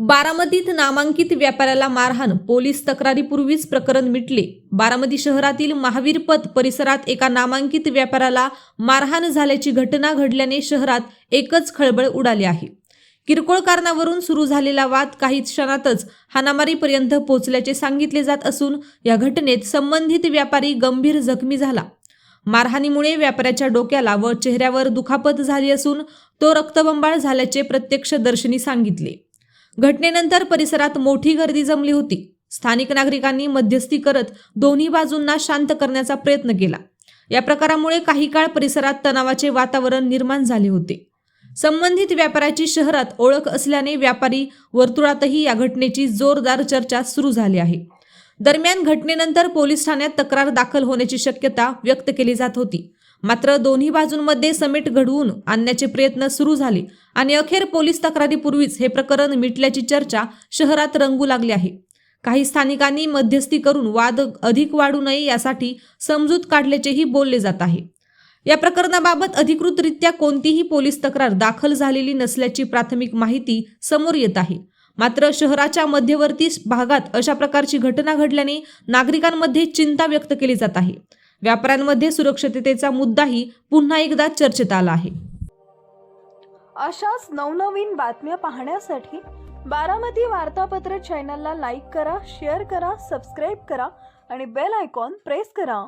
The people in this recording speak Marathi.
बारामतीत नामांकित व्यापाऱ्याला मारहाण, पोलीस तक्रारीपूर्वीच प्रकरण मिटले। बारामती शहरातील महावीर पथ परिसरात एका नामांकित व्यापाऱ्याला मारहाण झाल्याची घटना घडल्याने शहरात एकच खळबळ उडाली आहे। किरकोळ कारणावरून सुरू झालेला वाद काही क्षणातच हाणामारीपर्यंत पोहोचल्याचे सांगितले जात असून या घटनेत संबंधित व्यापारी गंभीर जखमी झाला। मारहाणीमुळे व्यापाऱ्याच्या डोक्याला व चेहऱ्यावर दुखापत झाली असून तो रक्तबंबाळ झाल्याचे प्रत्यक्षदर्शींनी सांगितले। घटनेनंतर परिसरात मोठी गर्दी जमली होती। स्थानिक नागरिकांनी मध्यस्थी करत दोन्ही बाजूंना शांत करण्याचा प्रयत्न केला। या प्रकारामुळे काही काळ परिसरात तणावाचे वातावरण निर्माण झाले होते। संबंधित व्यापाऱ्याची शहरात ओळख असल्याने व्यापारी वर्तुळातही या घटनेची जोरदार चर्चा सुरू झाली आहे। दरम्यान घटनेनंतर पोलीस ठाण्यात तक्रार दाखल होण्याची शक्यता व्यक्त केली जात होती। मात्र दोन्ही बाजूंमध्ये समेट घडवून आणण्याचे प्रयत्न सुरू झाले आणि अखेर पोलीस तक्रारीपूर्वीच हे प्रकरण मिटल्याची चर्चा शहरात रंगू लागली आहे। काही स्थानिकांनी मध्यस्थी करून वाद अधिक वाढू नये यासाठी समजूत काढल्याचेही बोलले जात आहे। या प्रकरणाबाबत अधिकृतरित्या कोणतीही पोलीस तक्रार दाखल झालेली नसल्याची प्राथमिक माहिती समोर येत आहे। मात्र शहराच्या मध्यवर्ती भागात अशा प्रकारची घटना घडल्याने नागरिकांमध्ये चिंता व्यक्त केली जात आहे। व्यापाऱ्यांमध्ये सुरक्षिततेचा मुद्दाही पुन्हा एकदा चर्चेत आला आहे। अशाच नवनवीन बातम्या पाहण्यासाठी बारामती वार्तापत्र चॅनलला लाईक करा, शेअर करा, सबस्क्राईब करा आणि बेल आयकॉन प्रेस करा।